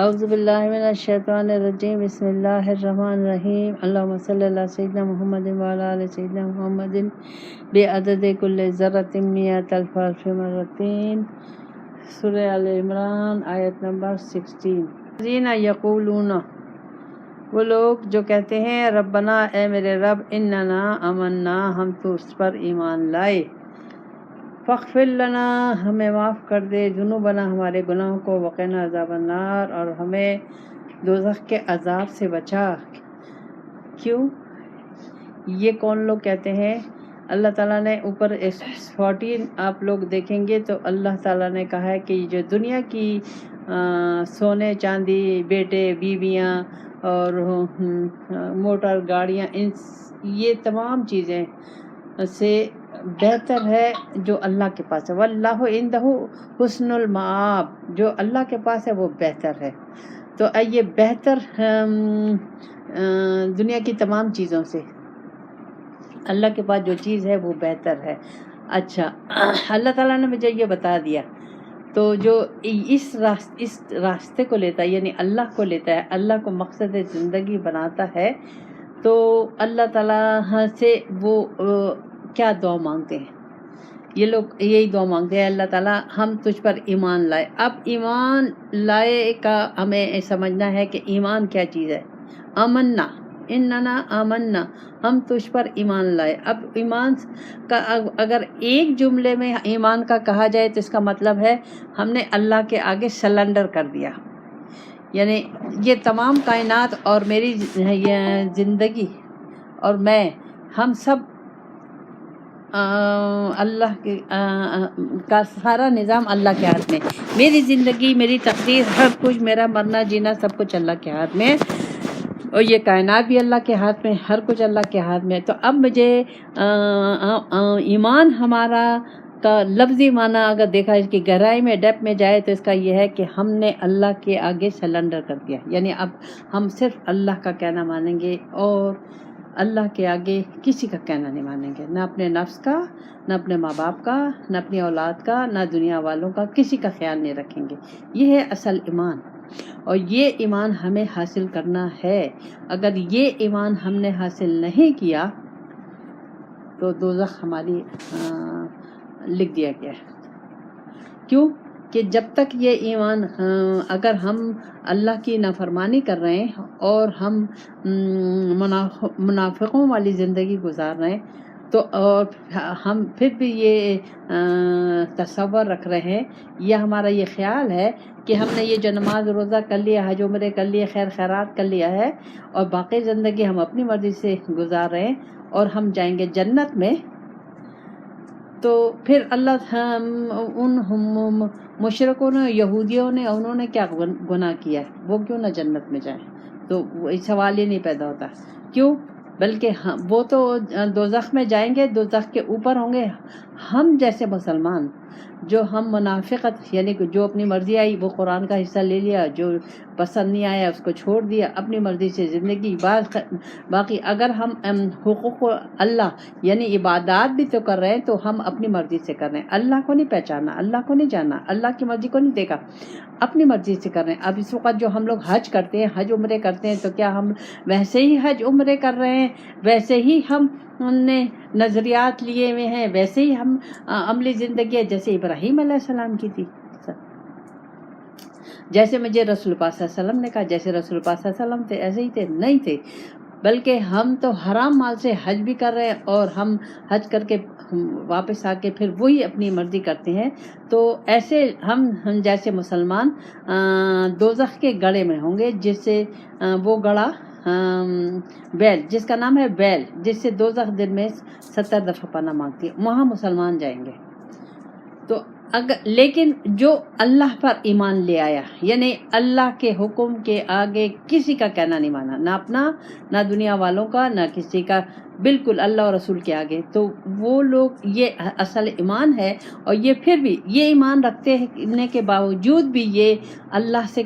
اعوذ باللہ من الشیطان الرجیم بسم اللہ الرحمن الرحیم اللہم صلی اللہ سیدنا محمد وعلی آل سیدنا محمد بعدد کل ذرۃ مئۃ الف مرتين سورہ آل عمران آیت نمبر 16۔ الذین یقولون، وہ لوگ جو کہتے ہیں ربنا اے میرے رب اننا آمنا، ہم تو اس پر ایمان لائے، فاغفر لنا، ہمیں معاف کر دے، ذنوبنا، ہمارے گناہوں کو، وقنا عذاب النار، اور ہمیں دوزخ کے عذاب سے بچا۔ کیوں یہ کون لوگ کہتے ہیں؟ اللہ تعالیٰ نے اوپر 14 آپ لوگ دیکھیں گے تو اللہ تعالیٰ نے کہا ہے کہ جو دنیا کی سونے چاندی، بیٹے بیویاں اور موٹر گاڑیاں، یہ تمام چیزیں سے بہتر ہے جو اللہ کے پاس ہے۔ واللہ عندہ حسن المآب، جو اللہ کے پاس ہے وہ بہتر ہے۔ تو یہ بہتر دنیا کی تمام چیزوں سے اللہ کے پاس جو چیز ہے وہ بہتر ہے۔ اچھا، اللہ تعالیٰ نے مجھے یہ بتا دیا، تو جو اس راستے کو لیتا ہے، یعنی اللہ کو لیتا ہے، اللہ کو مقصد زندگی بناتا ہے، تو اللہ تعالیٰ سے وہ کیا دعا مانگتے ہیں؟ یہ لوگ یہی دعا مانگتے ہیں، اللہ تعالیٰ ہم تجھ پر ایمان لائے۔ اب ایمان لائے کا ہمیں سمجھنا ہے کہ ایمان کیا چیز ہے۔ آمنا، اننا آمنا، ہم تجھ پر ایمان لائے۔ اب ایمان کا اگر ایک جملے میں ایمان کا کہا جائے تو اس کا مطلب ہے ہم نے اللہ کے آگے سلنڈر کر دیا، یعنی یہ تمام کائنات اور میری زندگی اور میں، ہم سب اللہ کے کا سارا نظام اللہ کے ہاتھ میں، میری زندگی، میری تقدیر، ہر کچھ، میرا مرنا جینا سب کچھ اللہ کے ہاتھ میں، اور یہ کائنات بھی اللہ کے ہاتھ میں، ہر کچھ اللہ کے ہاتھ میں۔ تو اب مجھے ایمان ہمارا کا لفظی معنی اگر دیکھا اس کی گہرائی میں، ڈیپ میں جائے تو اس کا یہ ہے کہ ہم نے اللہ کے آگے سلنڈر کر دیا، یعنی اب ہم صرف اللہ کا کہنا مانیں گے اور اللہ کے آگے کسی کا کہنا نہیں مانیں گے، نہ اپنے نفس کا، نہ اپنے ماں باپ کا، نہ اپنی اولاد کا، نہ دنیا والوں کا، کسی کا خیال نہیں رکھیں گے۔ یہ ہے اصل ایمان، اور یہ ایمان ہمیں حاصل کرنا ہے۔ اگر یہ ایمان ہم نے حاصل نہیں کیا تو دوزخ ہماری لکھ دیا گیا ہے۔ کیوں کہ جب تک یہ ایمان، اگر ہم اللہ کی نافرمانی کر رہے ہیں اور ہم منافقوں والی زندگی گزار رہے ہیں، تو اور ہم پھر بھی یہ تصور رکھ رہے ہیں یا ہمارا یہ خیال ہے کہ ہم نے یہ جو نماز روزہ کر لیا، حج عمرے کر لیے، خیر خیرات کر لیا ہے، اور باقی زندگی ہم اپنی مرضی سے گزار رہے ہیں اور ہم جائیں گے جنت میں، تو پھر اللہ ان مشرکوں نے، یہودیوں نے، انہوں نے کیا گناہ کیا ہے، وہ کیوں نہ جنت میں جائیں؟ تو سوال ہی نہیں پیدا ہوتا۔ کیوں؟ بلکہ وہ تو دوزخ میں جائیں گے، دوزخ کے اوپر ہوں گے۔ ہم جیسے مسلمان جو ہم منافقت، یعنی کہ جو اپنی مرضی آئی وہ قرآن کا حصہ لے لیا، جو پسند نہیں آیا اس کو چھوڑ دیا، اپنی مرضی سے زندگی باقی اگر ہم حقوق اللہ یعنی عبادات بھی تو کر رہے ہیں تو ہم اپنی مرضی سے کر رہے ہیں، اللہ کو نہیں پہچانا، اللہ کو نہیں جانا، اللہ کی مرضی کو نہیں دیکھا، اپنی مرضی سے کر رہے ہیں۔ اب اس وقت جو ہم لوگ حج کرتے ہیں، حج عمرے کرتے ہیں، تو کیا ہم ویسے ہی حج عمرے کر رہے ہیں؟ ویسے ہی ہم نے نظریات لیے ہوئے ہیں، ویسے ہی ہم عملی زندگی ہے جیسے ابراہیم علیہ السلام کی تھی، جیسے مجھے رسول پاک صلی اللہ علیہ وسلم نے کہا، جیسے رسول پاک صلی اللہ علیہ وسلم تھے ایسے ہی تھے؟ نہیں تھے، بلکہ ہم تو حرام مال سے حج بھی کر رہے ہیں، اور ہم حج کر کے واپس آ کے پھر وہی اپنی مرضی کرتے ہیں۔ تو ایسے ہم جیسے مسلمان دوزخ کے گڑھے میں ہوں گے، جس سے وہ گڑھا بیل، جس کا نام ہے بیل، جس سے دوزخ دن میں 70 دفعہ پناہ مانگتی ہے، وہاں مسلمان جائیں گے۔ تو لیکن جو اللہ پر ایمان لے آیا، یعنی اللہ کے حکم کے آگے کسی کا کہنا نہیں مانا، نہ اپنا، نہ دنیا والوں کا، نہ کسی کا، بالکل اللہ اور رسول کے آگے. تو وہ لوگ یہ اصل ایمان ہے، اور یہ پھر بھی یہ ایمان رکھنے کے باوجود بھی یہ اللہ سے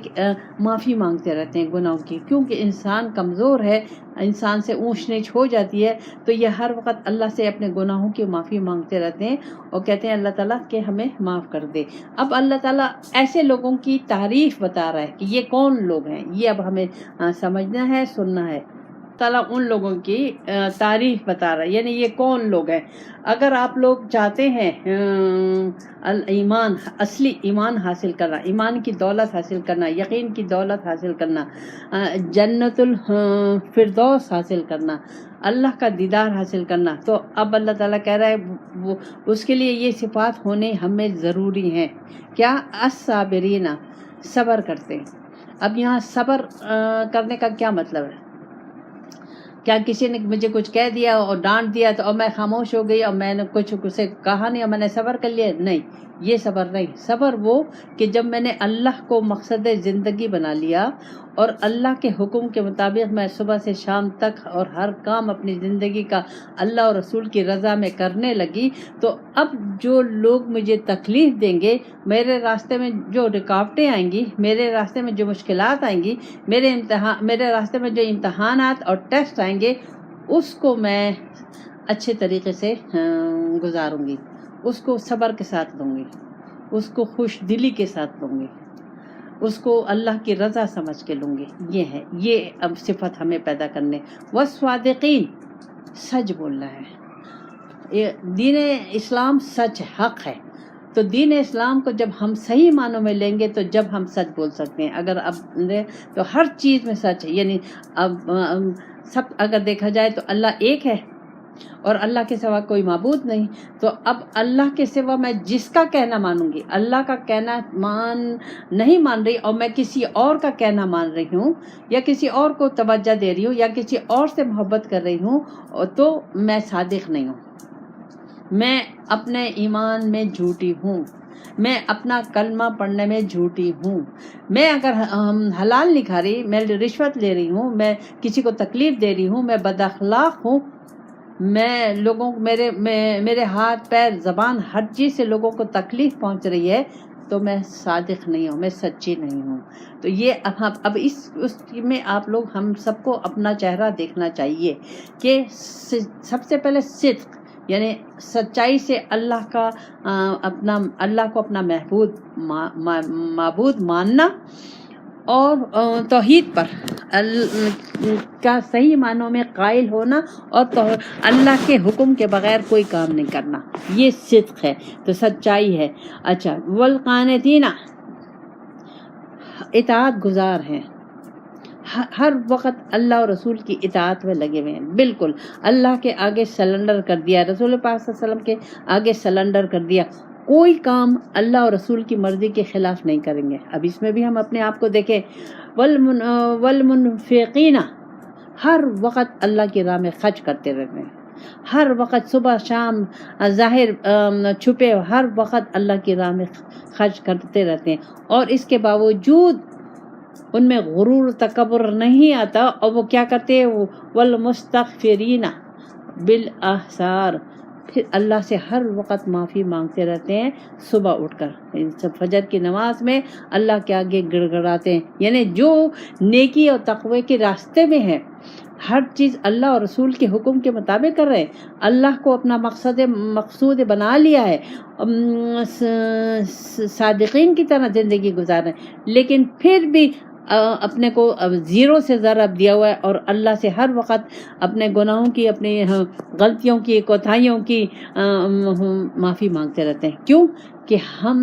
معافی مانگتے رہتے ہیں گناہوں کی، کیونکہ انسان کمزور ہے، انسان سے اونچ نیچ ہو جاتی ہے، تو یہ ہر وقت اللہ سے اپنے گناہوں کی معافی مانگتے رہتے ہیں اور کہتے ہیں اللہ تعالیٰ کہ ہمیں معاف کر دے. اب اللہ تعالیٰ ایسے لوگوں کی تعریف بتا رہا ہے کہ یہ کون لوگ ہیں، یہ اب ہمیں سمجھنا ہے، سننا ہے. تعالیٰ ان لوگوں کی تعریف بتا رہا ہے، یعنی یہ کون لوگ ہیں. اگر آپ لوگ چاہتے ہیں ایمان، اصلی ایمان حاصل کرنا، ایمان کی دولت حاصل کرنا، یقین کی دولت حاصل کرنا، جنت الفردوس حاصل کرنا، اللہ کا دیدار حاصل کرنا، تو اب اللہ تعالیٰ کہہ رہا ہے وہ اس کے لیے یہ صفات ہونے ہمیں ضروری ہیں. کیا؟ الصابرین، صبر کرتے. اب یہاں صبر کرنے کا کیا مطلب ہے؟ کیا کسی نے مجھے کچھ کہہ دیا اور ڈانٹ دیا تو اور میں خاموش ہو گئی اور میں نے کچھ اسے کہا نہیں اور میں نے صبر کر لیا؟ نہیں، یہ صبر نہیں. صبر وہ کہ جب میں نے اللہ کو مقصد زندگی بنا لیا اور اللہ کے حکم کے مطابق میں صبح سے شام تک اور ہر کام اپنی زندگی کا اللہ اور رسول کی رضا میں کرنے لگی، تو اب جو لوگ مجھے تکلیف دیں گے، میرے راستے میں جو رکاوٹیں آئیں گی، میرے راستے میں جو مشکلات آئیں گی، میرے راستے میں جو امتحانات اور ٹیسٹ آئیں گے، اس کو میں اچھے طریقے سے گزاروں گی، اس کو صبر کے ساتھ لوں گی، اس کو خوش دلی کے ساتھ لوں گی، اس کو اللہ کی رضا سمجھ کے لوں گی. یہ ہے، یہ اب صفت ہمیں پیدا کرنے. والصادقین، سچ بولنا ہے. دین اسلام سچ حق ہے، تو دین اسلام کو جب ہم صحیح معنوں میں لیں گے تو جب ہم سچ بول سکتے ہیں. اگر اب تو ہر چیز میں سچ ہے، یعنی اب سب اگر دیکھا جائے تو اللہ ایک ہے اور اللہ کے سوا کوئی معبود نہیں، تو اب اللہ کے سوا میں جس کا کہنا مانوں گی، اللہ کا کہنا نہیں مان رہی اور میں کسی اور کا کہنا مان رہی ہوں یا کسی اور کو توجہ دے رہی ہوں یا کسی اور سے محبت کر رہی ہوں، تو میں صادق نہیں ہوں، میں اپنے ایمان میں جھوٹی ہوں، میں اپنا کلمہ پڑھنے میں جھوٹی ہوں، میں اگر حلال نہیں کھا رہی، میں رشوت لے رہی ہوں، میں کسی کو تکلیف دے رہی ہوں، میں بد اخلاق ہوں، میں لوگوں میرے ہاتھ پیر زبان ہر چیز سے لوگوں کو تکلیف پہنچ رہی ہے، تو میں صادق نہیں ہوں، میں سچی نہیں ہوں. تو یہ اب اس میں آپ لوگ ہم سب کو اپنا چہرہ دیکھنا چاہیے کہ سب سے پہلے صدق، یعنی سچائی سے اللہ کو اپنا معبود ماننا اور توحید پر کا صحیح معنوں میں قائل ہونا اور اللہ کے حکم کے بغیر کوئی کام نہیں کرنا، یہ صدق ہے، تو سچائی ہے. اچھا، والقانتین، اطاعت گزار ہیں، ہر وقت اللہ اور رسول کی اطاعت میں لگے ہوئے ہیں، بالکل اللہ کے آگے سلنڈر کر دیا، رسول پاک صلی اللہ علیہ وسلم کے آگے سلنڈر کر دیا، کوئی کام اللہ اور رسول کی مرضی کے خلاف نہیں کریں گے. اب اس میں بھی ہم اپنے آپ کو دیکھیں. والمنفقین، ہر وقت اللہ کی راہ میں خرچ کرتے رہتے ہیں، ہر وقت صبح شام ظاہر چھپے ہر وقت اللہ کی راہ میں خرچ کرتے رہتے ہیں، اور اس کے باوجود ان میں غرور تکبر نہیں آتا، اور وہ کیا کرتے ہیں؟ والمستغفرین بالاسحار، پھر اللہ سے ہر وقت معافی مانگتے رہتے ہیں صبح اٹھ کر، فجر کی نماز میں اللہ کے آگے گڑ گڑاتے ہیں. یعنی جو نیکی اور تقوی کے راستے میں ہے، ہر چیز اللہ اور رسول کے حکم کے مطابق کر رہے ہیں، اللہ کو اپنا مقصود بنا لیا ہے، صادقین کی طرح زندگی گزار رہے ہیں، لیکن پھر بھی اپنے کو زیرو سے ضرب دیا ہوا ہے اور اللہ سے ہر وقت اپنے گناہوں کی، اپنی غلطیوں کی، کوتاہیوں کی معافی مانگتے رہتے ہیں. کیوں؟ کہ ہم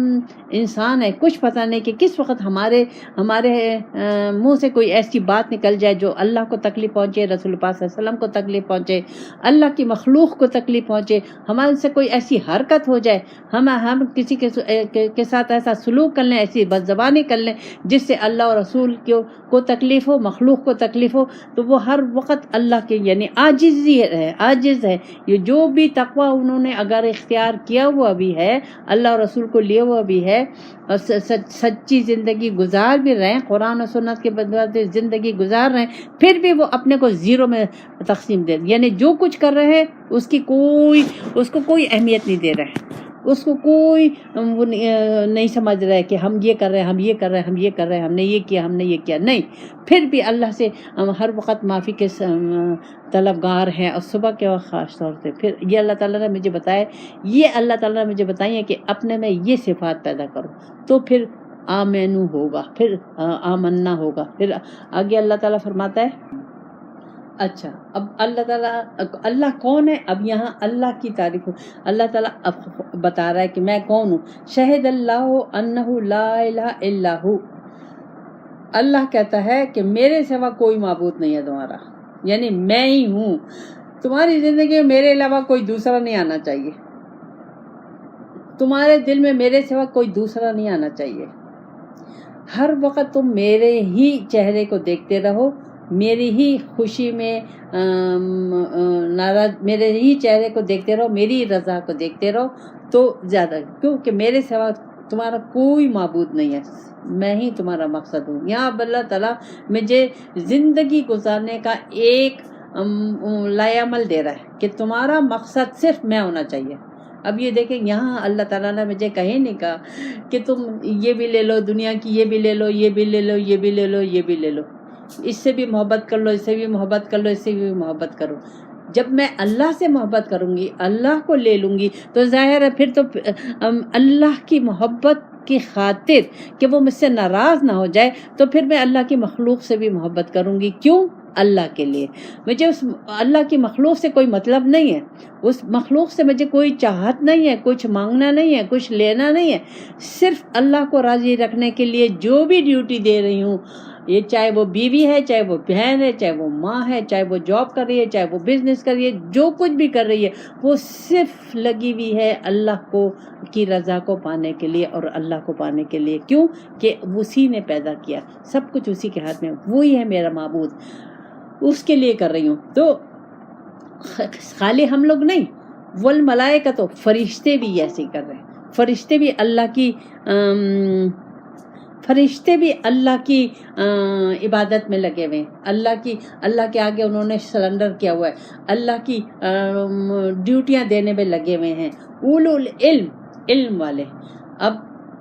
انسان ہیں، کچھ پتہ نہیں کہ کس وقت ہمارے منہ سے کوئی ایسی بات نکل جائے جو اللہ کو تکلیف پہنچے، رسول پاک صلی اللہ علیہ وسلم کو تکلیف پہنچے، اللہ کی مخلوق کو تکلیف پہنچے، ہمارے سے کوئی ایسی حرکت ہو جائے، ہم کسی کے ساتھ ایسا سلوک کر لیں، ایسی بد زبانی کر لیں جس سے اللہ اور رسول کو تکلیف ہو، مخلوق کو تکلیف ہو، تو وہ ہر وقت اللہ کے یعنی عاجز ہے. یہ جو بھی تقوی انہوں نے اگر اختیار کیا ہوا بھی ہے اللہ اور رسول کو لیے ہوا بھی ہے اور سچی زندگی گزار بھی رہے ہیں، قرآن و سنت کے بدلات زندگی گزار رہے ہیں، پھر بھی وہ اپنے کو زیرو میں تقسیم دے، یعنی جو کچھ کر رہے ہیں اس کو کوئی اہمیت نہیں دے رہے، اس کو کوئی وہ نہیں سمجھ رہے کہ ہم یہ کر رہے ہیں، ہم یہ کر رہے ہیں، ہم یہ کر رہے ہیں، ہم نے یہ کیا، ہم نے یہ کیا، نہیں، پھر بھی اللہ سے ہر وقت معافی کے طلبگار ہیں، اور صبح کے وقت خاص طور سے. پھر یہ اللہ تعالیٰ نے مجھے بتایا، یہ اللہ تعالیٰ نے مجھے بتائی ہے کہ اپنے میں یہ صفات پیدا کرو، تو پھر آمینو ہوگا، پھر آمنا ہوگا. پھر آگے اللہ تعالیٰ فرماتا ہے، اچھا اب اللہ تعالیٰ، اللہ کون ہے؟ اب یہاں اللہ کی تعریف، اللہ تعالیٰ اب بتا رہا ہے کہ میں کون ہوں. شہد اللہ انہ لا الہ الا ہو، اللہ کہتا ہے کہ میرے سوا کوئی معبود نہیں ہے تمہارا، یعنی میں ہی ہوں. تمہاری زندگی میں میرے علاوہ کوئی دوسرا نہیں آنا چاہیے، تمہارے دل میں میرے سوا کوئی دوسرا نہیں آنا چاہیے. ہر وقت تم میرے ہی چہرے کو دیکھتے رہو، میری ہی خوشی میں ناراض، میرے ہی چہرے کو دیکھتے رہو، میری رضا کو دیکھتے رہو، تو زیادہ، کیونکہ میرے سوا تمہارا کوئی معبود نہیں ہے، میں ہی تمہارا مقصد ہوں. یہاں اللہ تعالیٰ مجھے زندگی گزارنے کا ایک لائے عمل دے رہا ہے کہ تمہارا مقصد صرف میں ہونا چاہیے. اب یہ دیکھیں، یہاں اللہ تعالیٰ نے مجھے کہیں نہیں کہا کہ تم یہ بھی لے لو دنیا کی، یہ بھی لے لو، یہ بھی لے لو، یہ بھی لے لو، یہ بھی لے لو، اس سے بھی محبت کر لو، اس سے بھی محبت کر لو، اس سے بھی محبت کرو. جب میں اللہ سے محبت کروں گی، اللہ کو لے لوں گی، تو ظاہر ہے پھر تو اللہ کی محبت کی خاطر کہ وہ مجھ سے ناراض نہ ہو جائے، تو پھر میں اللہ کی مخلوق سے بھی محبت کروں گی. کیوں؟ اللہ کے لیے. مجھے اس اللہ کی مخلوق سے کوئی مطلب نہیں ہے، اس مخلوق سے مجھے کوئی چاہت نہیں ہے، کچھ مانگنا نہیں ہے، کچھ لینا نہیں ہے. صرف اللہ کو راضی رکھنے کے لیے جو بھی ڈیوٹی دے رہی ہوں، یہ چاہے وہ بیوی ہے، چاہے وہ بہن ہے، چاہے وہ ماں ہے، چاہے وہ جاب کر رہی ہے، چاہے وہ بزنس کر رہی ہے، جو کچھ بھی کر رہی ہے، وہ صرف لگی ہوئی ہے اللہ کو کی رضا کو پانے کے لیے اور اللہ کو پانے کے لیے. کیوں؟ کہ اسی نے پیدا کیا، سب کچھ اسی کے ہاتھ میں، وہی ہے میرا معبود، اس کے لیے کر رہی ہوں. تو خالی ہم لوگ نہیں، والملائکہ، تو فرشتے بھی ایسے ہی کر رہے ہیں. فرشتے بھی اللہ کی عبادت میں لگے ہوئے ہیں، اللہ کے آگے انہوں نے سرنڈر کیا ہوا ہے، اللہ کی ڈیوٹیاں دینے میں لگے ہوئے ہیں. اولو العلم، علم والے. اب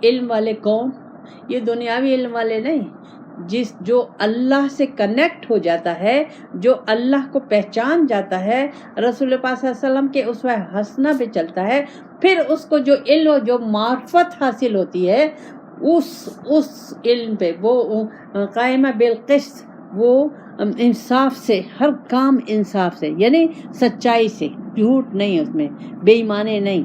علم والے کون؟ یہ دنیاوی علم والے نہیں، جو اللہ سے کنیکٹ ہو جاتا ہے، جو اللہ کو پہچان جاتا ہے، رسول پاک صلی اللہ علیہ وسلم کے اسوہ حسنہ پہ چلتا ہے، پھر اس کو جو علم، جو معرفت حاصل ہوتی ہے، اس علم پہ وہ قائمہ بالقسط، وہ انصاف سے، ہر کام انصاف سے، یعنی سچائی سے، جھوٹ نہیں، اس میں بے ایمانی نہیں،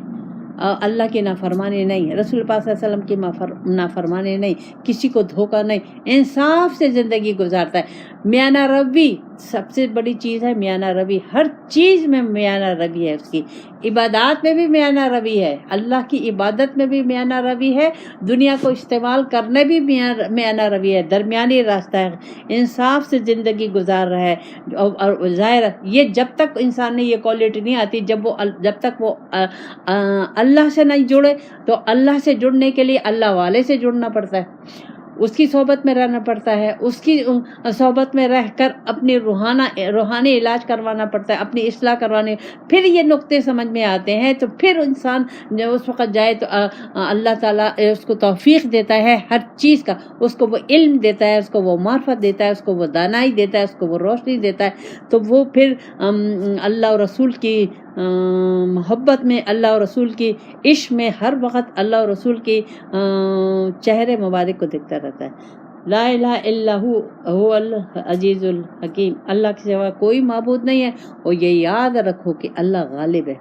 اللہ کی نافرمانی نہیں، رسول پاک صلی اللہ علیہ وسلم کی نافرمانی نہیں، کسی کو دھوکہ نہیں، انصاف سے زندگی گزارتا ہے. میانہ روی سب سے بڑی چیز ہے، میانہ روی، ہر چیز میں میانہ روی ہے. اس کی عبادات میں بھی میانہ روی ہے، اللہ کی عبادت میں بھی میانہ روی ہے، دنیا کو استعمال کرنے بھی میانہ روی ہے، درمیانی راستہ ہے، انصاف سے زندگی گزار رہا ہے. اور ظاہر یہ جب تک انسان نے یہ کوالٹی نہیں آتی، جب تک وہ اللہ سے نہیں جڑے، تو اللہ سے جڑنے کے لیے اللہ والے سے جڑنا پڑتا ہے، اس کی صحبت میں رہنا پڑتا ہے، اس کی صحبت میں رہ کر اپنی روحانی علاج کروانا پڑتا ہے، اپنی اصلاح کروانے. پھر یہ نقطے سمجھ میں آتے ہیں، تو پھر انسان جب اس وقت جائے تو اللہ تعالیٰ اس کو توفیق دیتا ہے ہر چیز کا، اس کو وہ علم دیتا ہے، اس کو وہ معرفت دیتا ہے، اس کو وہ دانائی دیتا ہے، اس کو وہ روشنی دیتا ہے. تو وہ پھر اللہ اور رسول کی محبت میں، اللہ اور رسول کی عشق میں، ہر وقت اللہ اور رسول کی چہرے مبارک کو دیکھتا رہتا ہے. لا الہ الا هو العزیز الحکیم، اللہ کے سوا کوئی معبود نہیں ہے. اور یہ یاد رکھو کہ اللہ غالب ہے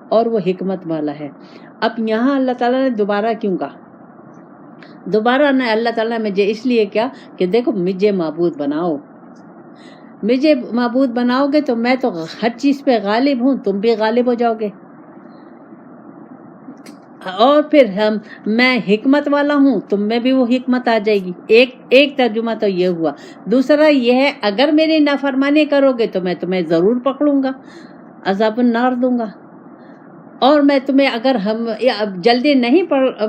اور وہ حکمت والا ہے. اب یہاں اللہ تعالیٰ نے دوبارہ کیوں کہا؟ دوبارہ نے اللہ تعالیٰ نے مجھے اس لیے کیا کہ دیکھو، مجھے معبود بناؤ، مجھے معبود بناؤ گے تو میں تو ہر چیز پہ غالب ہوں، تم بھی غالب ہو جاؤ گے. اور پھر میں حکمت والا ہوں، تم میں بھی وہ حکمت آ جائے گی. ایک ترجمہ تو یہ ہوا. دوسرا یہ ہے، اگر میری نافرمانی کرو گے تو میں تمہیں ضرور پکڑوں گا، عذاب النار دوں گا. اور میں تمہیں اگر ہم جلدی نہیں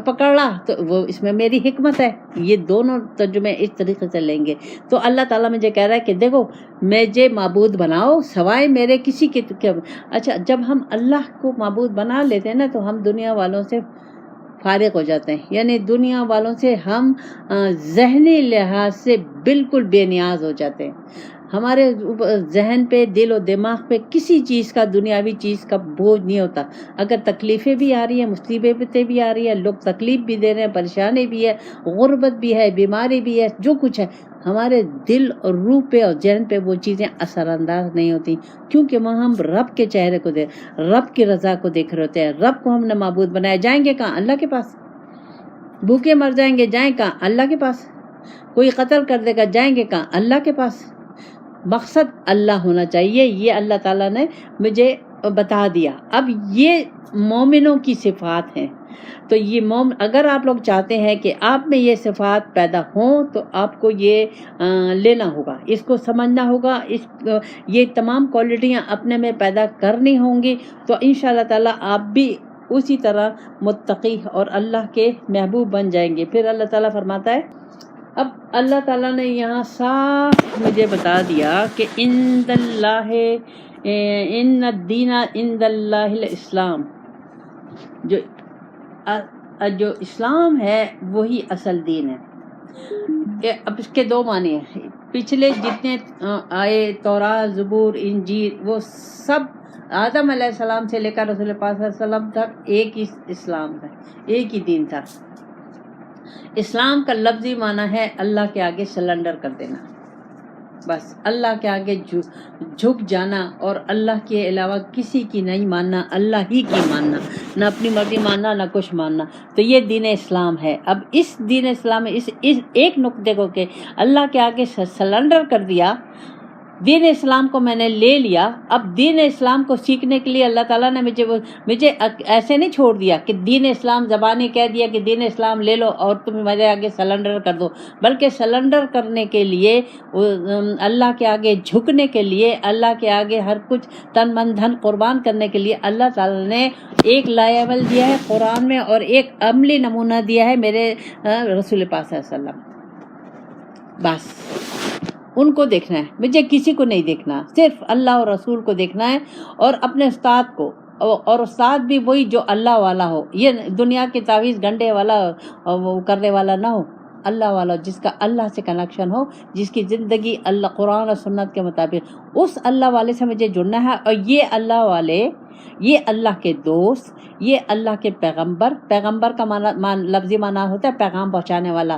پکڑا تو وہ اس میں میری حکمت ہے. یہ دونوں ترجمے اس طریقے سے لیں گے. تو اللہ تعالیٰ مجھے کہہ رہا ہے کہ دیکھو مجھے معبود بناؤ سوائے میرے کسی کے. اچھا جب ہم اللہ کو معبود بنا لیتے ہیں نا تو ہم دنیا والوں سے فارغ ہو جاتے ہیں. یعنی دنیا والوں سے ہم ذہنی لحاظ سے بالکل بے نیاز ہو جاتے ہیں. ہمارے ذہن پہ دل و دماغ پہ کسی چیز کا دنیاوی چیز کا بوجھ نہیں ہوتا. اگر تکلیفیں بھی آ رہی ہیں مصیبتیں بھی آ رہی ہیں لوگ تکلیف بھی دے رہے ہیں پریشانی بھی ہے غربت بھی ہے بیماری بھی ہے جو کچھ ہے ہمارے دل اور روح پہ اور ذہن پہ وہ چیزیں اثر انداز نہیں ہوتی کیونکہ وہاں ہم رب کے چہرے کو رب کی رضا کو دیکھ رہے ہوتے ہیں. رب کو ہم نے معبود بنایا. جائیں گے کہاں؟ اللہ کے پاس. بھوکے مر جائیں گے جائیں کہاں؟ اللہ کے پاس. کوئی قتل کر دے گا جائیں گے کہاں؟ اللہ کے پاس. مقصد اللہ ہونا چاہیے. یہ اللہ تعالیٰ نے مجھے بتا دیا. اب یہ مومنوں کی صفات ہیں. تو یہ اگر آپ لوگ چاہتے ہیں کہ آپ میں یہ صفات پیدا ہوں تو آپ کو یہ لینا ہوگا اس کو سمجھنا ہوگا یہ تمام کوالٹیاں اپنے میں پیدا کرنی ہوں گی تو انشاءاللہ تعالیٰ آپ بھی اسی طرح متقی اور اللہ کے محبوب بن جائیں گے. پھر اللہ تعالیٰ فرماتا ہے اب اللہ تعالیٰ نے یہاں صاف مجھے بتا دیا کہ ان الدین عند اللہ الاسلام. جو اسلام ہے وہی اصل دین ہے. اب اس کے دو معنی ہیں. پچھلے جتنے آئے تورات زبور انجیل وہ سب آدم علیہ السلام سے لے کر رسول پاک صلی اللہ علیہ وسلم تک ایک ہی اسلام تھا ایک ہی دین تھا. اسلام کا لفظی معنی ہے اللہ کے آگے سلنڈر کر دینا. بس اللہ کے آگے جھک جانا اور اللہ کے علاوہ کسی کی نہیں ماننا اللہ ہی کی ماننا نہ اپنی مرضی ماننا نہ کچھ ماننا. تو یہ دین اسلام ہے. اب اس دین اسلام میں اس ایک نقطے کو کہ اللہ کے آگے سلنڈر کر دیا دین اسلام کو میں نے لے لیا. اب دین اسلام کو سیکھنے کے لیے اللہ تعالیٰ نے مجھے ایسے نہیں چھوڑ دیا کہ دین اسلام زبانی کہہ دیا کہ دین اسلام لے لو اور تم میرے آگے سلنڈر کر دو بلکہ سلنڈر کرنے کے لیے اللہ کے آگے جھکنے کے لیے اللہ کے آگے ہر کچھ تن من دھن قربان کرنے کے لیے اللہ تعالیٰ نے ایک لائے عمل دیا ہے قرآن میں اور ایک عملی نمونہ دیا ہے میرے رسول پاک صلی اللہ علیہ وسلم. بس ان کو دیکھنا ہے مجھے کسی کو نہیں دیکھنا صرف اللہ اور رسول کو دیکھنا ہے اور اپنے استاد کو اور استاد بھی وہی جو اللہ والا ہو. یہ دنیا کے تعویذ گنڈے والا وہ کرنے والا نہ ہو اللہ والا جس کا اللہ سے کنیکشن ہو جس کی زندگی اللہ قرآن اور سنت کے مطابق اس اللہ والے سے مجھے جڑنا ہے. اور یہ اللہ والے یہ اللہ کے دوست یہ اللہ کے پیغمبر کا لفظی معنی ہوتا ہے پیغام پہنچانے والا.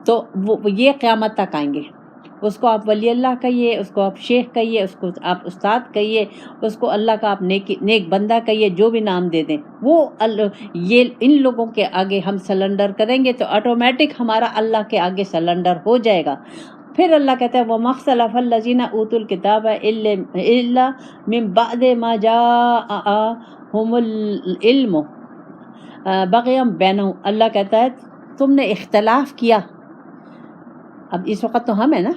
تو وہ یہ قیامت تک آئیں گے. اس کو آپ ولی اللہ کہیے اس کو آپ شیخ کہیے اس کو آپ استاد کہیے اس کو اللہ کا آپ نیک بندہ کہیے جو بھی نام دے دیں وہ یہ ان لوگوں کے آگے ہم سلنڈر کریں گے تو آٹومیٹک ہمارا اللہ کے آگے سلنڈر ہو جائے گا. پھر اللہ کہتا ہے وَمَا اخْتَلَفَ الَّذِينَ أُوتُوا الْكِتَابَ إِلَّا مِن بَعْدِ مَا جَاءَهُمُ الْعِلْمُ بَغْيًا بَيْنَهُمْ. اللہ کہتا ہے تم نے اختلاف کیا. اب اس وقت تو ہم ہیں نا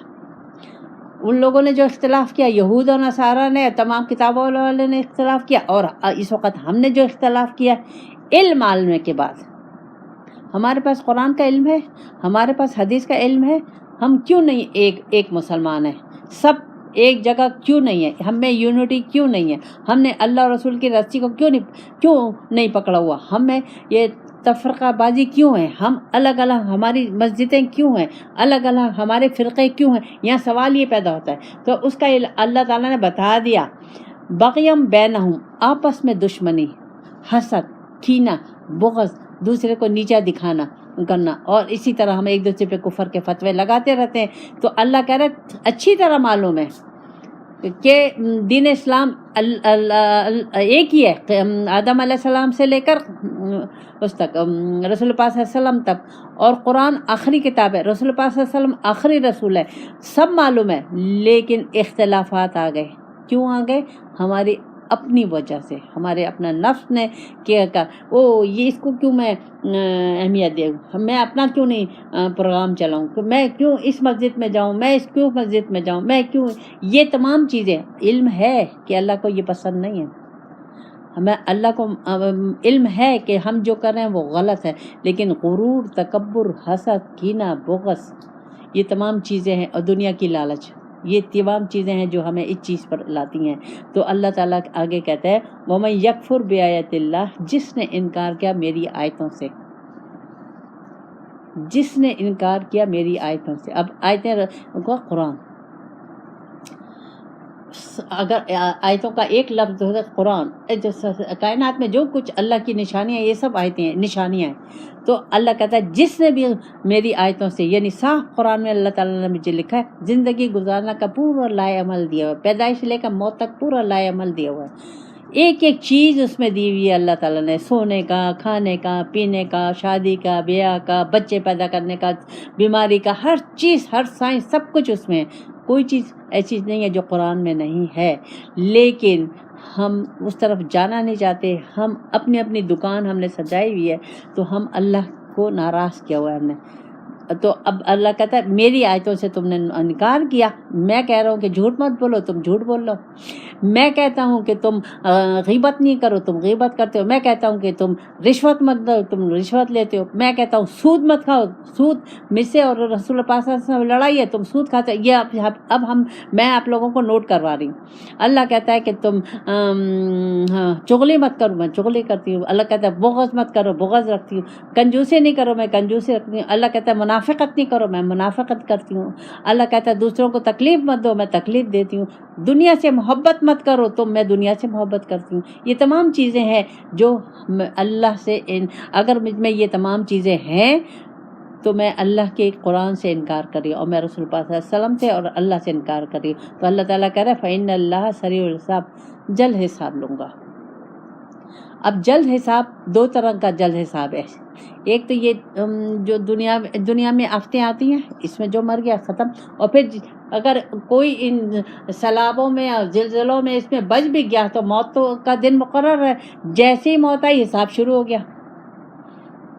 ان لوگوں نے جو اختلاف کیا یہود و نصارہ نے تمام کتابوں والے نے اختلاف کیا اور اس وقت ہم نے جو اختلاف کیا علم عالم کے بعد ہمارے پاس قرآن کا علم ہے ہمارے پاس حدیث کا علم ہے. ہم کیوں نہیں ایک مسلمان ہیں سب ایک جگہ کیوں نہیں ہے ہم میں یونٹی کیوں نہیں ہے ہم نے اللہ اور رسول کی رسی کو کیوں نہیں پکڑا ہوا ہم میں یہ تفرقہ بازی کیوں ہے ہم الگ الگ ہماری مسجدیں کیوں ہیں الگ الگ ہمارے فرقے کیوں ہیں. یہاں سوال یہ پیدا ہوتا ہے تو اس کا اللہ تعالیٰ نے بتا دیا بغیم بینہم آپس میں دشمنی حسد کینہ بغض دوسرے کو نیچا دکھانا کرنا اور اسی طرح ہم ایک دوسرے پہ کفر کے فتوے لگاتے رہتے ہیں. تو اللہ کہہ رہا ہے اچھی طرح معلوم ہے کہ دین اسلام ایک ہی ہے آدم علیہ السلام سے لے کر اس تک رسول پاک صلی اللہ علیہ وسلم تک اور قرآن آخری کتاب ہے رسول پاک صلی اللہ علیہ وسلم آخری رسول ہے سب معلوم ہے. لیکن اختلافات آ گئے کیوں آ گئے ہماری اپنی وجہ سے ہمارے اپنا نفس نے کیا یہ اس کو کیوں میں اہمیت دے میں اپنا کیوں نہیں پروگرام چلاؤں میں کیوں اس مسجد میں جاؤں میں اس کیوں مسجد میں جاؤں میں کیوں یہ تمام چیزیں علم ہے کہ اللہ کو یہ پسند نہیں ہے. ہمیں اللہ کو علم ہے کہ ہم جو کر رہے ہیں وہ غلط ہے، لیکن غرور، تکبر، حسد، کینہ، بغض، یہ تمام چیزیں ہیں، اور دنیا کی لالچ، یہ تمام چیزیں ہیں جو ہمیں اس چیز پر لاتی ہیں۔ تو اللہ تعالیٰ آگے کہتا ہے وَمَن يَكْفُرْ بِآيَاتِ اللَّهِ، جس نے انکار کیا میری آیتوں سے، جس نے انکار کیا میری آیتوں سے۔ اب آیتیں کو قرآن، اگر آیتوں کا ایک لفظ ہوتا ہے قرآن، کائنات میں جو کچھ اللہ کی نشانیاں، یہ سب آیتیں ہیں، نشانیاں ہیں۔ تو اللہ کہتا ہے جس نے بھی میری آیتوں سے، یعنی صاف قرآن میں اللہ تعالیٰ نے مجھے لکھا ہے زندگی گزارنا کا پورا لائے عمل دیا ہوا ہے، پیدائش لے کر موت تک پورا لائے عمل دیا ہوا ہے، ایک ایک چیز اس میں دی ہوئی ہے اللہ تعالیٰ نے، سونے کا، کھانے کا، پینے کا، شادی کا، بیاہ کا، بچے پیدا کرنے کا، بیماری کا، ہر چیز، ہر سائنس، سب کچھ اس میں ہے۔ کوئی چیز ایسی نہیں ہے جو قرآن میں نہیں ہے، لیکن ہم اس طرف جانا نہیں چاہتے، ہم اپنی اپنی دکان ہم نے سجائی ہوئی ہے، تو ہم اللہ کو ناراض کیا ہوا ہے ہم نے۔ تو اب اللہ کہتا ہے میری آیتوں سے تم نے انکار کیا، میں کہہ رہا ہوں کہ جھوٹ مت بولو، تم جھوٹ بول لو، میں کہتا ہوں کہ تم غیبت نہیں کرو، تم غیبت کرتے ہو، میں کہتا ہوں کہ تم رشوت مت دو، تم رشوت لیتے ہو، میں کہتا ہوں سود مت کھاؤ، سود مجھ سے اور رسول پاک صلی اللہ علیہ وسلم لڑائی ہے، تم سود کھاتے ہو، یہ اب میں آپ لوگوں کو نوٹ کروا رہی ہوں۔ اللہ کہتا ہے کہ تم چغلی مت کرو، میں چغلی کرتی ہوں۔ اللہ کہتا ہے بغض مت کرو، بغض رکھتی ہوں۔ کنجوسی نہیں کرو، میں کنجوسی رکھتی ہوں۔ اللہ کہتا ہے منافقت نہیں کرو، میں منافقت کرتی ہوں۔ اللہ کہتا ہے دوسروں کو تکلیف مت دو، میں تکلیف دیتی ہوں۔ دنیا سے محبت مت کرو، تو میں دنیا سے محبت کرتی ہوں۔ یہ تمام چیزیں ہیں جو اللہ سے اگر مجھ میں یہ تمام چیزیں ہیں تو میں اللہ کے قرآن سے انکار کری اور میں رسول پاک صلی اللہ علیہ وسلم سے اور اللہ سے انکار کری، تو اللہ تعالیٰ کہہ رہا ہے فَإِنَّ اللَّهَ سَرِيعُ الْحِسَابِ، جلد حساب لوں گا۔ اب جلد حساب دو طرح کا جلد حساب ہے، ایک تو یہ جو دنیا میں آفتیں آتی ہیں، اس میں جو مر گیا ختم، اور پھر اگر کوئی ان سیلابوں میں اور زلزلوں میں اس میں بچ بھی گیا تو موت تو کا دن مقرر ہے، جیسے ہی موت آئی حساب شروع ہو گیا،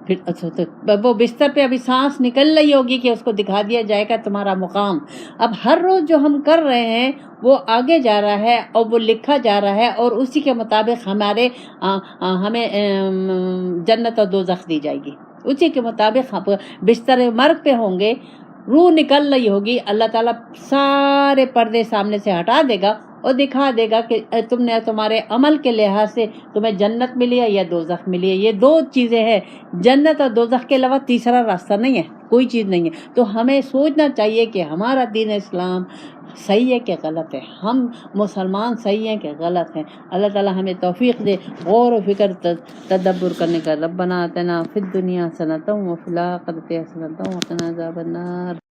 پھر وہ بستر پہ ابھی سانس نکل رہی ہوگی کہ اس کو دکھا دیا جائے گا تمہارا مقام۔ اب ہر روز جو ہم کر رہے ہیں وہ آگے جا رہا ہے اور وہ لکھا جا رہا ہے، اور اسی کے مطابق ہمیں جنت اور دوزخ دی جائے گی، اسی کے مطابق بستر مرگ پہ ہوں گے، روح نکل رہی ہوگی، اللہ تعالیٰ سارے پردے سامنے سے ہٹا دے گا اور دکھا دے گا کہ تم نے تمہارے عمل کے لحاظ سے تمہیں جنت ملی ہے یا دوزخ ملی ہے۔ یہ دو چیزیں ہیں، جنت اور دوزخ کے علاوہ تیسرا راستہ نہیں ہے، کوئی چیز نہیں ہے۔ تو ہمیں سوچنا چاہیے کہ ہمارا دین اسلام صحیح ہے کہ غلط ہے، ہم مسلمان صحیح ہیں کہ غلط ہیں۔ اللہ تعالیٰ ہمیں توفیق دے غور و فکر تدبر کرنے کا۔ ربنا آتنا فی الدنیا حسنۃ وفی الآخرۃ حسنۃ وقنا عذاب النار۔